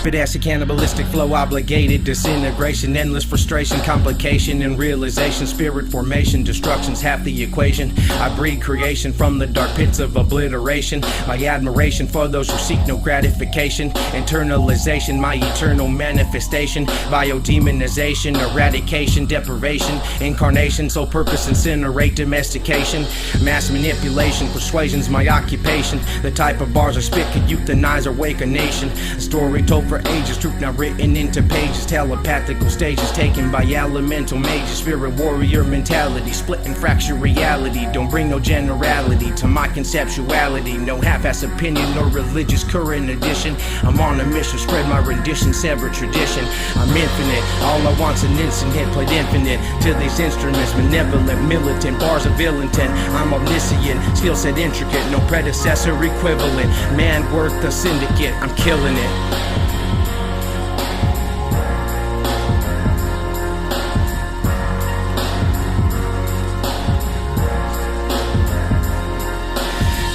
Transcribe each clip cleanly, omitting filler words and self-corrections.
Spit acid, cannibalistic flow, obligated disintegration, endless frustration, complication and realization, spirit formation, destruction's half the equation. I breed creation from the dark pits of obliteration. My admiration for those who seek no gratification, internalization, my eternal manifestation, biodemonization, eradication, deprivation, incarnation, sole purpose, incinerate, domestication, mass manipulation, persuasion's my occupation. The type of bars I spit could euthanize or wake a nation. A story told for ages, truth now written into pages, telepathical stages taken by elemental mages, spirit warrior mentality, split and fracture reality. Don't bring no generality to my conceptuality, no half-ass opinion or religious current edition. I'm on a mission, spread my rendition, sever tradition. I'm infinite, all I want's an instant hit, played infinite to these instruments, benevolent, militant, bars of ill intent. I'm omniscient, skill set intricate, no predecessor equivalent. Man worth the syndicate, I'm killing it.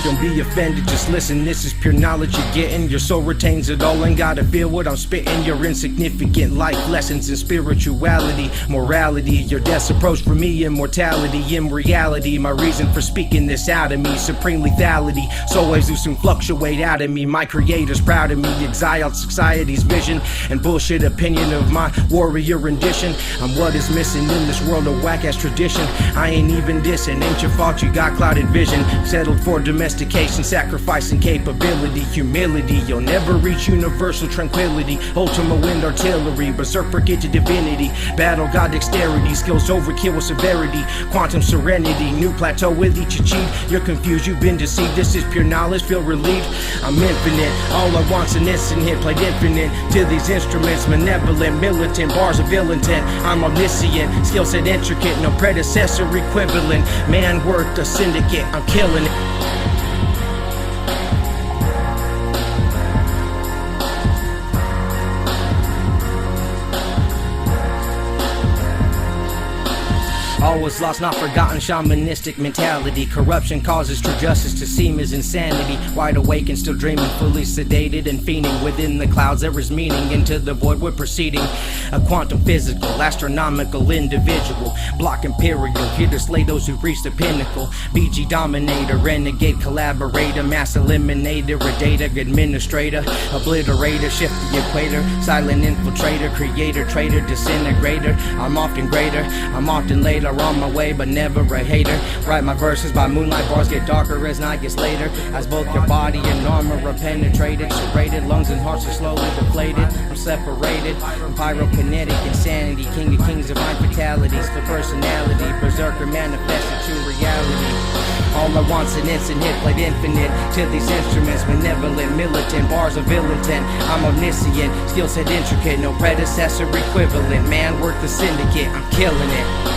Don't be offended, just listen, this is pure knowledge you're getting. Your soul retains it all and gotta feel what I'm spitting. Your insignificant life lessons in spirituality, morality, your death's approach for me, immortality. In reality, my reason for speaking this out of me, supreme lethality. Soul waves do soon fluctuate out of me. My creator's proud of me, exiled society's vision and bullshit opinion of my warrior rendition. I'm what is missing in this world of whack-ass tradition. I ain't even dissing, ain't your fault you got clouded vision. Settled for domestication, sacrifice and capability, humility. You'll never reach universal tranquility. Ultima wind artillery, berserker get to divinity. Battle god dexterity, skills overkill with severity. Quantum serenity, new plateau with each achieved. You're confused, you've been deceived. This is pure knowledge, feel relieved. I'm infinite, all I want's an instant hit, played infinite to these instruments, malevolent, militant, bars of ill intent. I'm omniscient, skill set intricate, no predecessor equivalent. Man worth the syndicate, I'm killing it. All was lost, not forgotten, shamanistic mentality. Corruption causes true justice to seem as insanity. Wide awake and still dreaming, fully sedated and fiending. Within the clouds there is meaning, into the void we're proceeding. A quantum physical, astronomical individual. Block imperial, here to slay those who reach the pinnacle. BG dominator, renegade collaborator, mass eliminator, a data administrator, obliterator, shift the equator, silent infiltrator, creator, traitor, disintegrator. I'm often greater, I'm often later, on my way but never a hater. Write my verses by moonlight, bars get darker as night gets later. As both your body and armor are penetrated, serrated, lungs and hearts are slowly deflated. I'm separated from pyrokinetic insanity, king of kings, divine fatalities, the personality, berserker manifested to reality. All I want's an instant hit, played infinite to these instruments, benevolent, militant, bars of ill intent. I'm omniscient, skill set intricate, no predecessor equivalent. Man worth the syndicate, I'm killing it.